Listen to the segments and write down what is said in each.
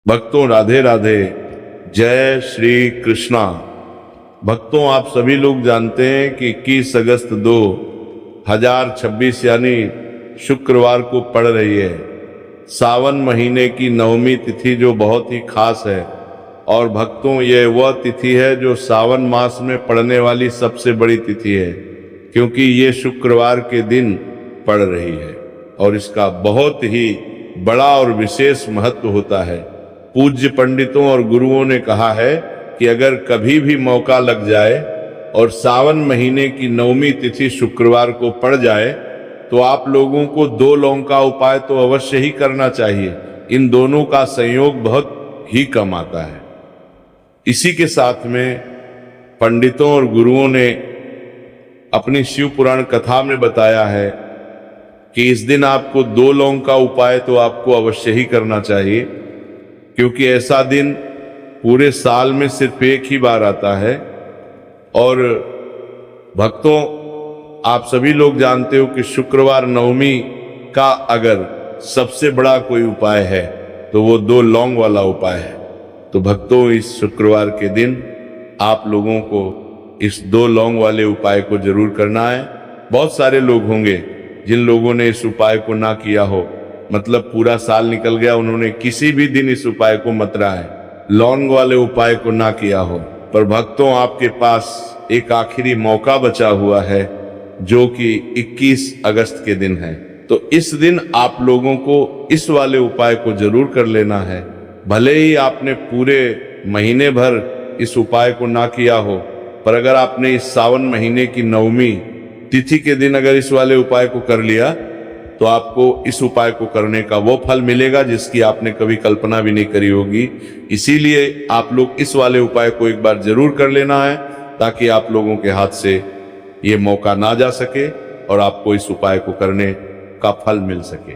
भक्तों राधे राधे, जय श्री कृष्णा। भक्तों आप सभी लोग जानते हैं कि 21 अगस्त 2026 यानी शुक्रवार को पड़ रही है सावन महीने की नवमी तिथि, जो बहुत ही खास है। और भक्तों ये वह तिथि है जो सावन मास में पड़ने वाली सबसे बड़ी तिथि है, क्योंकि ये शुक्रवार के दिन पड़ रही है और इसका बहुत ही बड़ा और विशेष महत्व होता है। पूज्य पंडितों और गुरुओं ने कहा है कि अगर कभी भी मौका लग जाए और सावन महीने की नवमी तिथि शुक्रवार को पड़ जाए तो आप लोगों को 2 लौंग का उपाय तो अवश्य ही करना चाहिए। इन दोनों का संयोग बहुत ही कम आता है। इसी के साथ में पंडितों और गुरुओं ने अपनी शिव पुराण कथा में बताया है कि इस दिन आपको 2 लौंग का उपाय तो आपको अवश्य ही करना चाहिए, क्योंकि ऐसा दिन पूरे साल में सिर्फ एक ही बार आता है। और भक्तों आप सभी लोग जानते हो कि शुक्रवार नवमी का अगर सबसे बड़ा कोई उपाय है तो वो 2 लौंग वाला उपाय है। तो भक्तों इस शुक्रवार के दिन आप लोगों को इस 2 लौंग वाले उपाय को जरूर करना है। बहुत सारे लोग होंगे जिन लोगों ने इस उपाय को ना किया हो, मतलब पूरा साल निकल गया, उन्होंने किसी भी दिन इस उपाय को मत रहा है, लौंग वाले उपाय को ना किया हो। पर भक्तों आपके पास एक आखिरी मौका बचा हुआ है जो कि 21 अगस्त के दिन है। तो इस दिन आप लोगों को इस वाले उपाय को जरूर कर लेना है। भले ही आपने पूरे महीने भर इस उपाय को ना किया हो, पर अगर आपने इस सावन महीने की नवमी तिथि के दिन अगर इस वाले उपाय को कर लिया तो आपको इस उपाय को करने का वो फल मिलेगा जिसकी आपने कभी कल्पना भी नहीं करी होगी। इसीलिए आप लोग इस वाले उपाय को एक बार जरूर कर लेना है, ताकि आप लोगों के हाथ से ये मौका ना जा सके और आपको इस उपाय को करने का फल मिल सके।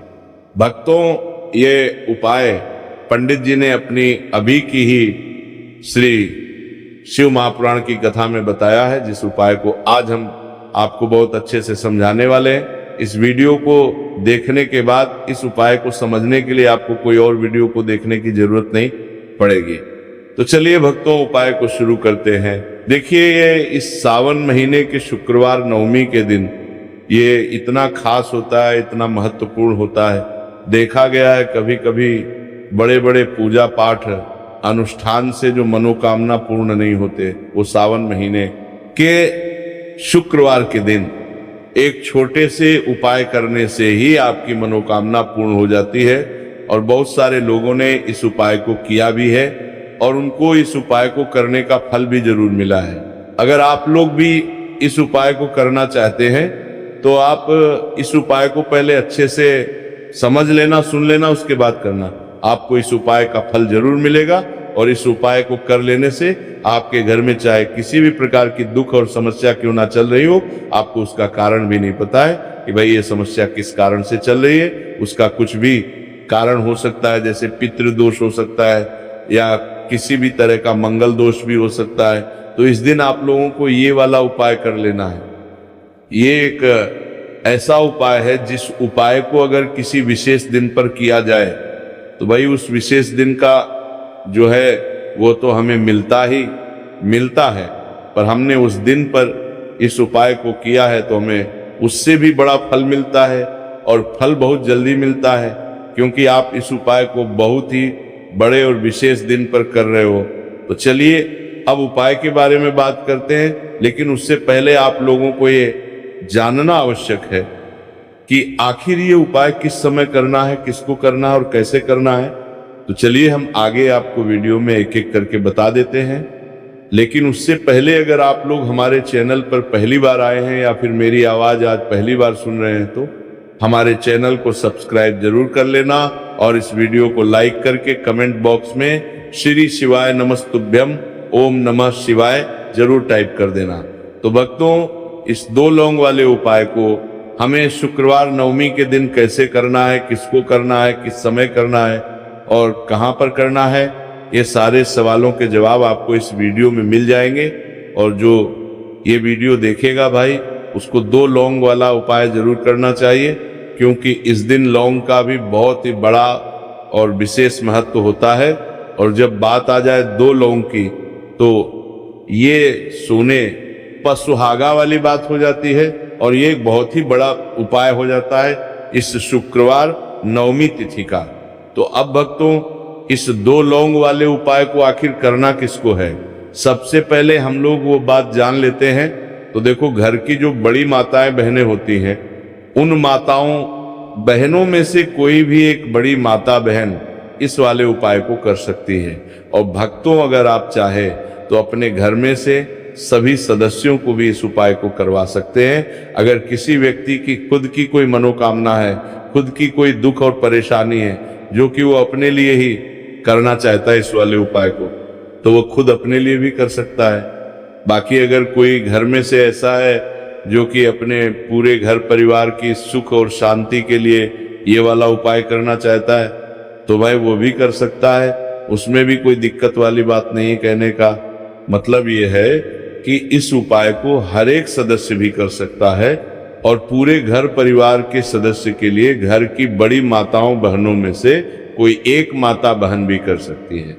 भक्तों ये उपाय पंडित जी ने अपनी अभी की ही श्री शिव महापुराण की कथा में बताया है, जिस उपाय को आज हम आपको बहुत अच्छे से समझाने वाले हैं। इस वीडियो को देखने के बाद इस उपाय को समझने के लिए आपको कोई और वीडियो को देखने की जरूरत नहीं पड़ेगी। तो चलिए भक्तों उपाय को शुरू करते हैं। देखिए ये इस सावन महीने के शुक्रवार नवमी के दिन ये इतना खास होता है, इतना महत्वपूर्ण होता है। देखा गया है कभी कभी बड़े बड़े पूजा पाठ अनुष्ठान से जो मनोकामना पूर्ण नहीं होते, वो सावन महीने के शुक्रवार के दिन एक छोटे से उपाय करने से ही आपकी मनोकामना पूर्ण हो जाती है। और बहुत सारे लोगों ने इस उपाय को किया भी है और उनको इस उपाय को करने का फल भी जरूर मिला है। अगर आप लोग भी इस उपाय को करना चाहते हैं तो आप इस उपाय को पहले अच्छे से समझ लेना, सुन लेना, उसके बाद करना। आपको इस उपाय का फल जरूर मिलेगा और इस उपाय को कर लेने से आपके घर में चाहे किसी भी प्रकार की दुख और समस्या क्यों ना चल रही हो, आपको उसका कारण भी नहीं पता है कि भाई ये समस्या किस कारण से चल रही है। उसका कुछ भी कारण हो सकता है, जैसे पितृदोष हो सकता है या किसी भी तरह का मंगल दोष भी हो सकता है। तो इस दिन आप लोगों को ये वाला उपाय कर लेना है। ये एक ऐसा उपाय है जिस उपाय को अगर किसी विशेष दिन पर किया जाए तो भाई उस विशेष दिन का जो है वो तो हमें मिलता है, पर हमने उस दिन पर इस उपाय को किया है तो हमें उससे भी बड़ा फल मिलता है और फल बहुत जल्दी मिलता है, क्योंकि आप इस उपाय को बहुत ही बड़े और विशेष दिन पर कर रहे हो। तो चलिए अब उपाय के बारे में बात करते हैं, लेकिन उससे पहले आप लोगों को ये जानना आवश्यक है कि आखिर ये उपाय किस समय करना है, किसको करना है और कैसे करना है। तो चलिए हम आगे आपको वीडियो में एक एक करके बता देते हैं। लेकिन उससे पहले अगर आप लोग हमारे चैनल पर पहली बार आए हैं या फिर मेरी आवाज आज पहली बार सुन रहे हैं तो हमारे चैनल को सब्सक्राइब जरूर कर लेना और इस वीडियो को लाइक करके कमेंट बॉक्स में श्री शिवाय नमस्तुभ्यम ओम नमः शिवाय जरूर टाइप कर देना। तो भक्तों इस 2 लौंग वाले उपाय को हमें शुक्रवार नवमी के दिन कैसे करना है, किसको करना है, किस समय करना है और कहां पर करना है, ये सारे सवालों के जवाब आपको इस वीडियो में मिल जाएंगे। और जो ये वीडियो देखेगा भाई उसको 2 लौंग वाला उपाय जरूर करना चाहिए, क्योंकि इस दिन लौंग का भी बहुत ही बड़ा और विशेष महत्व होता है। और जब बात आ जाए 2 लौंग की तो ये सोने पर सुहागा वाली बात हो जाती है और ये एक बहुत ही बड़ा उपाय हो जाता है इस शुक्रवार नवमी तिथि का। तो अब भक्तों, इस 2 लौंग वाले उपाय को आखिर करना किसको है? सबसे पहले हम लोग वो बात जान लेते हैं। तो देखो, घर की जो बड़ी माताएं बहनें होती हैं, उन माताओं बहनों में से कोई भी एक बड़ी माता बहन इस वाले उपाय को कर सकती है। और भक्तों, अगर आप चाहे तो अपने घर में से सभी सदस्यों को भी इस उपाय को करवा सकते हैं। अगर किसी व्यक्ति की खुद की कोई मनोकामना है, खुद की कोई दुख और परेशानी है जो कि वो अपने लिए ही करना चाहता है इस वाले उपाय को, तो वो खुद अपने लिए भी कर सकता है। बाकी अगर कोई घर में से ऐसा है जो कि अपने पूरे घर परिवार की सुख और शांति के लिए ये वाला उपाय करना चाहता है, तो भाई वो भी कर सकता है। उसमें भी कोई दिक्कत वाली बात नहीं है। कहने का मतलब ये है कि इस उपाय को हर एक सदस्य भी कर सकता है और पूरे घर परिवार के सदस्य के लिए घर की बड़ी माताओं बहनों में से कोई एक माता बहन भी कर सकती है।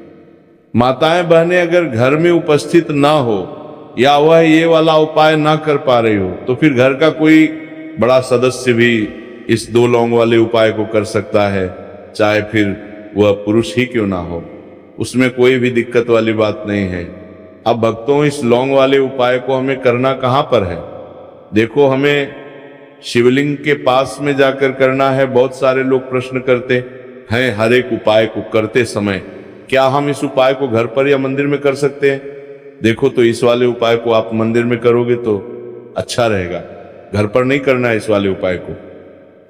माताएं बहनें अगर घर में उपस्थित ना हो या वह ये वाला उपाय ना कर पा रही हो, तो फिर घर का कोई बड़ा सदस्य भी इस 2 लौंग वाले उपाय को कर सकता है, चाहे फिर वह पुरुष ही क्यों ना हो। उसमें कोई भी दिक्कत वाली बात नहीं है। अब भक्तों, इस लौंग वाले उपाय को हमें करना कहाँ पर है? देखो, हमें शिवलिंग के पास में जाकर करना है। बहुत सारे लोग प्रश्न करते हैं हर एक उपाय को करते समय, क्या हम इस उपाय को घर पर या मंदिर में कर सकते हैं? देखो, तो इस वाले उपाय को आप मंदिर में करोगे तो अच्छा रहेगा, घर पर नहीं करना है इस वाले उपाय को।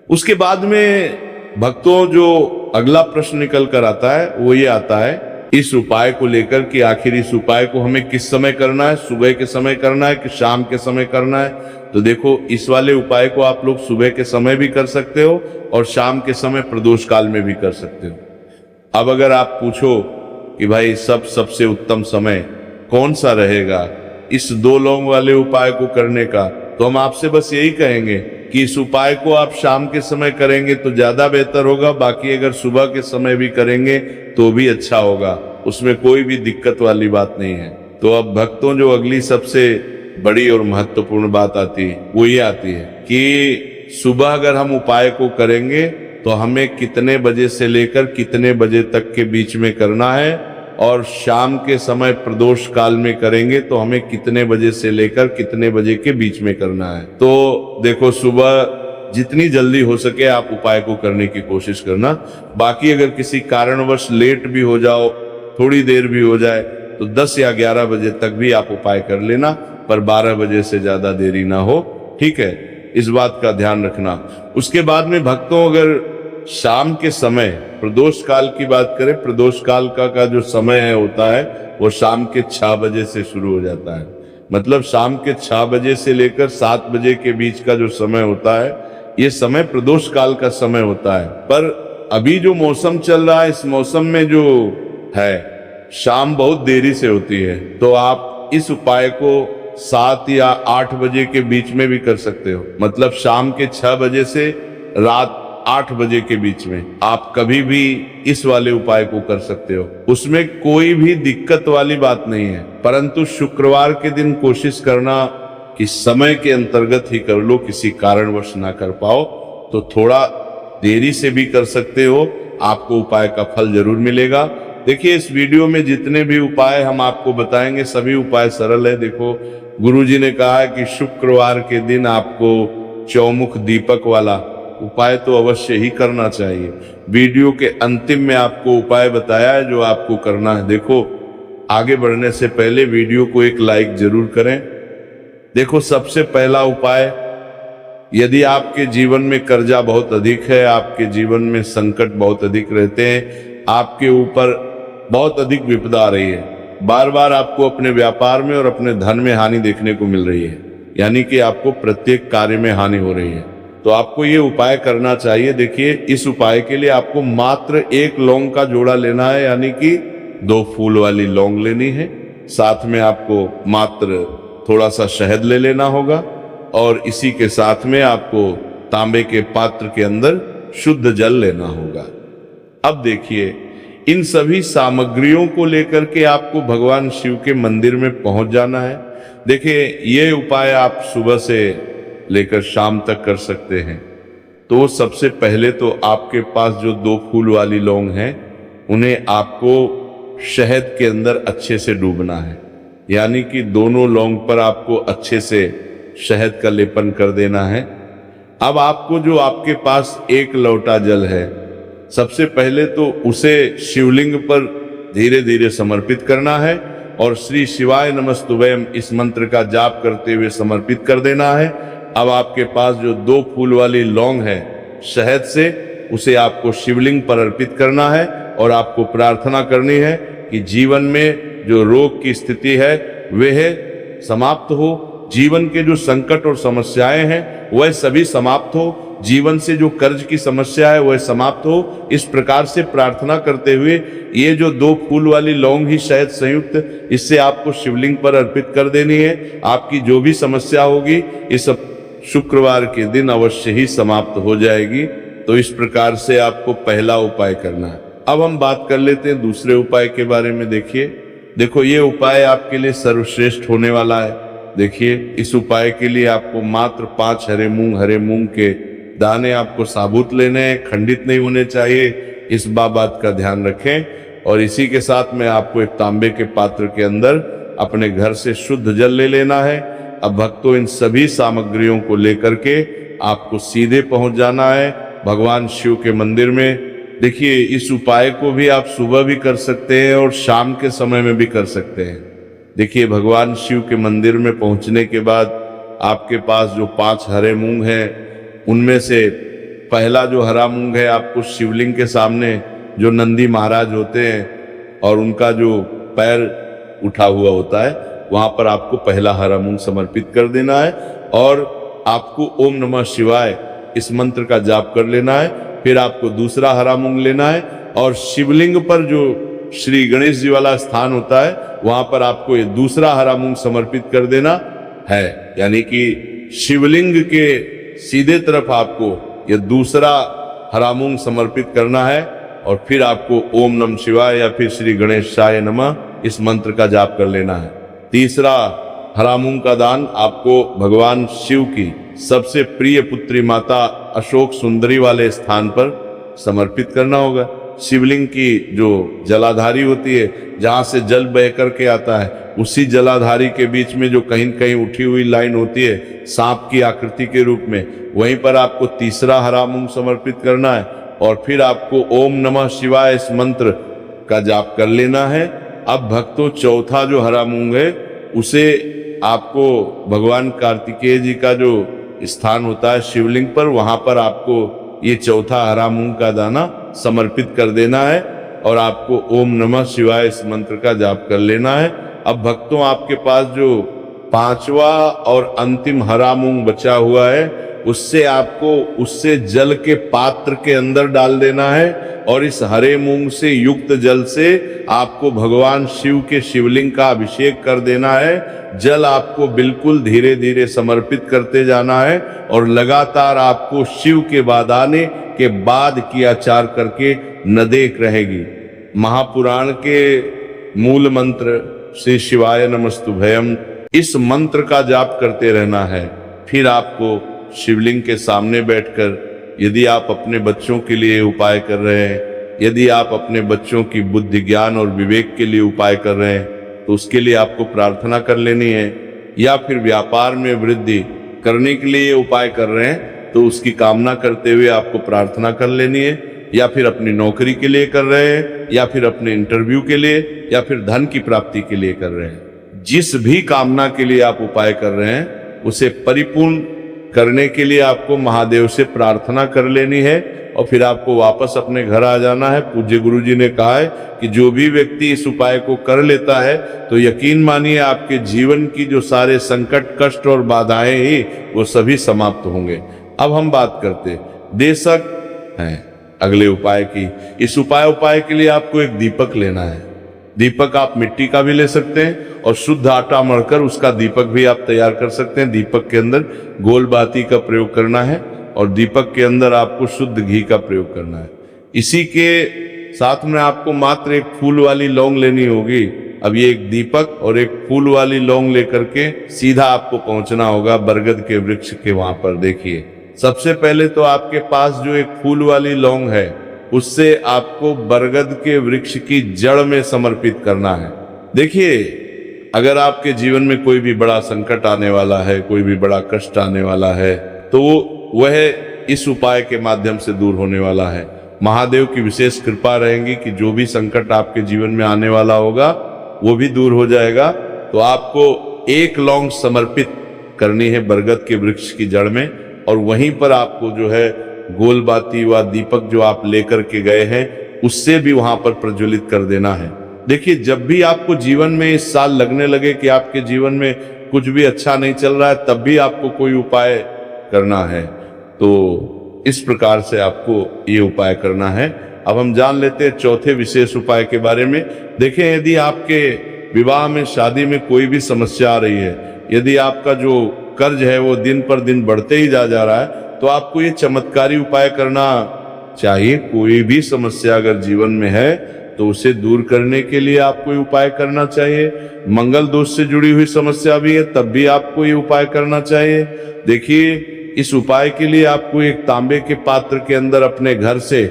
उसके बाद में भक्तों, जो अगला प्रश्न निकल कर आता है वो ये आता है इस उपाय को लेकर कि आखिर इस उपाय को हमें किस समय करना है, सुबह के समय करना है कि शाम के समय करना है? तो देखो, इस वाले उपाय को आप लोग सुबह के समय भी कर सकते हो और शाम के समय प्रदोष काल में भी कर सकते हो। अब अगर आप पूछो कि भाई सबसे उत्तम समय कौन सा रहेगा इस 2 लौंग वाले उपाय को करने का, तो हम आपसे बस यही कहेंगे कि इस उपाय को आप शाम के समय करेंगे तो ज्यादा बेहतर होगा। बाकी अगर सुबह के समय भी करेंगे तो भी अच्छा होगा, उसमें कोई भी दिक्कत वाली बात नहीं है। तो अब भक्तों, जो अगली सबसे बड़ी और महत्वपूर्ण बात आती है वो ये आती है कि सुबह अगर हम उपाय को करेंगे तो हमें कितने बजे से लेकर कितने बजे तक के बीच में करना है, और शाम के समय प्रदोष काल में करेंगे तो हमें कितने बजे से लेकर कितने बजे के बीच में करना है। तो देखो, सुबह जितनी जल्दी हो सके आप उपाय को करने की कोशिश करना। बाकी अगर किसी कारणवश लेट भी हो जाओ, थोड़ी देर भी हो जाए, तो 10 या 11 बजे तक भी आप उपाय कर लेना, पर 12 बजे से ज्यादा देरी ना हो। ठीक है, इस बात का ध्यान रखना। उसके बाद में भक्तों, अगर शाम के समय प्रदोष काल की बात करें, प्रदोष काल का जो समय है होता है वो शाम के 6 बजे से शुरू हो जाता है। मतलब शाम के 6 बजे से लेकर 7 बजे के बीच का जो समय होता है, ये समय प्रदोष काल का समय होता है। पर अभी जो मौसम चल रहा है, इस मौसम में जो है शाम बहुत देरी से होती है, तो आप इस उपाय को 7 या 8 बजे के बीच में भी कर सकते हो। मतलब शाम के 6 बजे से रात 8 बजे के बीच में आप कभी भी इस वाले उपाय को कर सकते हो। उसमें कोई भी दिक्कत वाली बात नहीं है। परंतु शुक्रवार के दिन कोशिश करना कि समय के अंतर्गत ही कर लो, किसी कारणवश ना कर पाओ तो थोड़ा देरी से भी कर सकते हो, आपको उपाय का फल जरूर मिलेगा। देखिए, इस वीडियो में जितने भी उपाय हम आपको बताएंगे सभी उपाय सरल है। देखो, गुरुजी ने कहा है कि शुक्रवार के दिन आपको चौमुख दीपक वाला उपाय तो अवश्य ही करना चाहिए। वीडियो के अंतिम में आपको उपाय बताया है जो आपको करना है। देखो, आगे बढ़ने से पहले वीडियो को एक लाइक जरूर करें। देखो, सबसे पहला उपाय, यदि आपके जीवन में कर्जा बहुत अधिक है, आपके जीवन में संकट बहुत अधिक रहते हैं, आपके ऊपर बहुत अधिक विपदा आ रही है, बार बार आपको अपने व्यापार में और अपने धन में हानि देखने को मिल रही है, यानी कि आपको प्रत्येक कार्य में हानि हो रही है, तो आपको ये उपाय करना चाहिए। देखिए, इस उपाय के लिए आपको मात्र 1 लौंग का जोड़ा लेना है, यानी कि 2 फूल वाली लौंग लेनी है। साथ में आपको मात्र थोड़ा सा शहद ले लेना होगा और इसी के साथ में आपको तांबे के पात्र के अंदर शुद्ध जल लेना होगा। अब देखिए, इन सभी सामग्रियों को लेकर के आपको भगवान शिव के मंदिर में पहुंच जाना है। देखिए, ये उपाय आप सुबह से लेकर शाम तक कर सकते हैं। तो सबसे पहले तो आपके पास जो 2 फूल वाली लौंग हैं, उन्हें आपको शहद के अंदर अच्छे से डूबना है, यानी कि दोनों लौंग पर आपको अच्छे से शहद का लेपन कर देना है। अब आपको जो आपके पास 1 लोटा जल है, सबसे पहले तो उसे शिवलिंग पर धीरे धीरे समर्पित करना है और श्री शिवाय नमस्तुभयम इस मंत्र का जाप करते हुए समर्पित कर देना है। अब आपके पास जो 2 फूल वाली लौंग है शहद से, उसे आपको शिवलिंग पर अर्पित करना है और आपको प्रार्थना करनी है कि जीवन में जो रोग की स्थिति है वह समाप्त हो, जीवन के जो संकट और समस्याएं हैं वह सभी समाप्त हो, जीवन से जो कर्ज की समस्या है वह समाप्त हो। इस प्रकार से प्रार्थना करते हुए ये जो 2 फूल वाली लौंग ही शहद संयुक्त, इससे आपको शिवलिंग पर अर्पित कर देनी है। आपकी जो भी समस्या होगी इस शुक्रवार के दिन अवश्य ही समाप्त हो जाएगी। तो इस प्रकार से आपको पहला उपाय करना है। अब हम बात कर लेते हैं दूसरे उपाय के बारे में। देखो, ये उपाय आपके लिए सर्वश्रेष्ठ होने वाला है। देखिए, इस उपाय के लिए आपको मात्र 5 हरे मूंग के दाने आपको साबुत लेने हैं, खंडित नहीं होने चाहिए। इस बात का ध्यान रखें। और इसी के साथ में आपको एक तांबे के पात्र के अंदर अपने घर से शुद्ध जल ले लेना है। अब भक्तों, इन सभी सामग्रियों को लेकर के आपको सीधे पहुंच जाना है भगवान शिव के मंदिर में। देखिए, इस उपाय को भी आप सुबह भी कर सकते हैं और शाम के समय में भी कर सकते हैं। देखिए, भगवान शिव के मंदिर में पहुंचने के बाद आपके पास जो 5 हरे मूंग हैं, उनमें से पहला जो हरा मूंग है आपको शिवलिंग के सामने जो नंदी महाराज होते हैं और उनका जो पैर उठा हुआ होता है, वहां पर आपको पहला हरा मूंग समर्पित कर देना है और आपको ओम नमः शिवाय इस मंत्र का जाप कर लेना है। फिर आपको दूसरा हरा मूंग लेना है और शिवलिंग पर जो श्री गणेश जी वाला स्थान होता है, वहां पर आपको ये दूसरा हरा मूंग समर्पित कर देना है। यानी कि शिवलिंग के सीधे तरफ आपको ये दूसरा हरा मूंग समर्पित करना है और फिर आपको ओम नमः शिवाय या फिर श्री गणेशाय नमः इस मंत्र का जाप कर लेना है। तीसरा हरा मूंग का दान आपको भगवान शिव की सबसे प्रिय पुत्री माता अशोक सुंदरी वाले स्थान पर समर्पित करना होगा। शिवलिंग की जो जलाधारी होती है, जहां से जल बह करके आता है, उसी जलाधारी के बीच में जो कहीं कहीं उठी हुई लाइन होती है सांप की आकृति के रूप में, वहीं पर आपको तीसरा हरा मूंग समर्पित करना है और फिर आपको ओम नमः शिवाय इस मंत्र का जाप कर लेना है। अब भक्तों, चौथा जो हरा मूंग है उसे आपको भगवान कार्तिकेय जी का जो स्थान होता है शिवलिंग पर, वहां पर आपको ये चौथा हरा मूंग का दाना समर्पित कर देना है और आपको ओम नमः शिवाय इस मंत्र का जाप कर लेना है। अब भक्तों, आपके पास जो 5वां और अंतिम हरा मूंग बचा हुआ है, उससे जल के पात्र के अंदर डाल देना है और इस हरे मूंग से युक्त जल से आपको भगवान शिव के शिवलिंग का अभिषेक कर देना है। जल आपको बिल्कुल धीरे धीरे समर्पित करते जाना है और लगातार आपको शिव के वादाने के बाद की आचार करके न देख रहेगी। महापुराण के मूल मंत्र श्री शिवाय नमस्तुभयम, इस मंत्र का जाप करते रहना है। फिर आपको शिवलिंग के सामने बैठकर, यदि आप अपने बच्चों के लिए उपाय कर रहे हैं, यदि आप अपने बच्चों की बुद्धि ज्ञान और विवेक के लिए उपाय कर रहे हैं, तो उसके लिए आपको प्रार्थना कर लेनी है। या फिर व्यापार में वृद्धि करने के लिए उपाय कर रहे हैं, तो उसकी कामना करते हुए आपको प्रार्थना कर लेनी है। या फिर अपनी नौकरी के लिए कर रहे हैं, या फिर अपने इंटरव्यू के लिए, या फिर धन की प्राप्ति के लिए कर रहे हैं। जिस भी कामना के लिए आप उपाय कर रहे हैं, उसे परिपूर्ण करने के लिए आपको महादेव से प्रार्थना कर लेनी है और फिर आपको वापस अपने घर आ जाना है। पूज्य गुरु जी ने कहा है कि जो भी व्यक्ति इस उपाय को कर लेता है, तो यकीन मानिए आपके जीवन की जो सारे संकट, कष्ट और बाधाएं ही वो सभी समाप्त होंगे। अब हम बात करते देशक हैं अगले उपाय की। इस उपाय के लिए आपको एक दीपक लेना है। दीपक आप मिट्टी का भी ले सकते हैं और शुद्ध आटा मढ़कर उसका दीपक भी आप तैयार कर सकते हैं। दीपक के अंदर गोल बाती का प्रयोग करना है और दीपक के अंदर आपको शुद्ध घी का प्रयोग करना है। इसी के साथ में आपको मात्र एक फूल वाली लौंग लेनी होगी। अब ये एक दीपक और एक फूल वाली लौंग लेकर के सीधा आपको पहुंचना होगा बरगद के वृक्ष के वहां पर। देखिए, सबसे पहले तो आपके पास जो एक फूल वाली लौंग है उससे आपको बरगद के वृक्ष की जड़ में समर्पित करना है। देखिए, अगर आपके जीवन में कोई भी बड़ा संकट आने वाला है, कोई भी बड़ा कष्ट आने वाला है, तो वह इस उपाय के माध्यम से दूर होने वाला है। महादेव की विशेष कृपा रहेगी कि जो भी संकट आपके जीवन में आने वाला होगा वो भी दूर हो जाएगा। तो आपको एक लौंग समर्पित करनी है बरगद के वृक्ष की जड़ में, और वहीं पर आपको जो है गोलबाती व दीपक जो आप लेकर के गए हैं उससे भी वहां पर प्रज्वलित कर देना है। देखिए, जब भी आपको जीवन में इस साल लगने लगे कि आपके जीवन में कुछ भी अच्छा नहीं चल रहा है, तब भी आपको कोई उपाय करना है। तो इस प्रकार से आपको ये उपाय करना है। अब हम जान लेते हैं चौथे विशेष उपाय के बारे में। देखें, यदि आपके विवाह में, शादी में कोई भी समस्या आ रही है, यदि आपका जो कर्ज है वो दिन पर दिन बढ़ते ही जा रहा है, तो आपको ये चमत्कारी उपाय करना चाहिए। कोई भी समस्या अगर जीवन में है तो उसे दूर करने के लिए आपको ये उपाय करना चाहिए। मंगल दोष से जुड़ी हुई समस्या भी है, तब भी आपको ये उपाय करना चाहिए। देखिए, इस उपाय के लिए आपको एक तांबे के पात्र के अंदर अपने घर से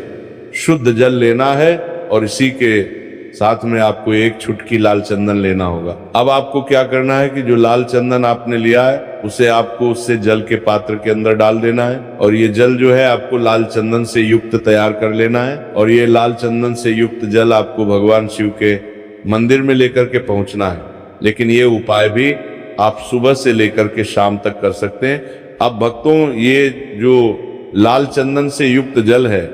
शुद्ध जल लेना है, और इसी के साथ में आपको एक चुटकी लाल चंदन लेना होगा। अब आपको क्या करना है कि जो लाल चंदन आपने लिया है उसे आपको उससे जल के पात्र के अंदर डाल देना है, और ये जल जो है आपको लाल चंदन से युक्त तैयार कर लेना है। और ये लाल चंदन से युक्त जल आपको भगवान शिव के मंदिर में लेकर के पहुंचना है। लेकिन ये उपाय भी आप सुबह से लेकर के शाम तक कर सकते हैं। अब भक्तों, ये जो लाल चंदन से युक्त जल है,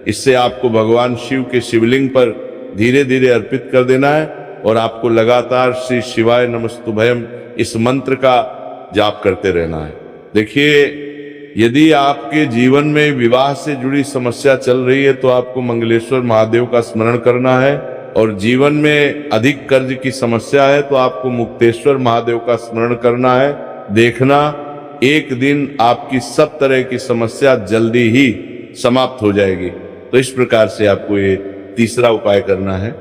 इससे आपको भगवान शिव के शिवलिंग पर धीरे धीरे अर्पित कर देना है, और आपको लगातार श्री शिवाय नमस्तुभयम इस मंत्र का जाप करते रहना है। देखिए, यदि आपके जीवन में विवाह से जुड़ी समस्या चल रही है तो आपको मंगलेश्वर महादेव का स्मरण करना है, और जीवन में अधिक कर्ज की समस्या है तो आपको मुक्तेश्वर महादेव का स्मरण करना है। देखना, एक दिन आपकी सब तरह की समस्या जल्दी ही समाप्त हो जाएगी। तो इस प्रकार से आपको ये तीसरा उपाय करना है।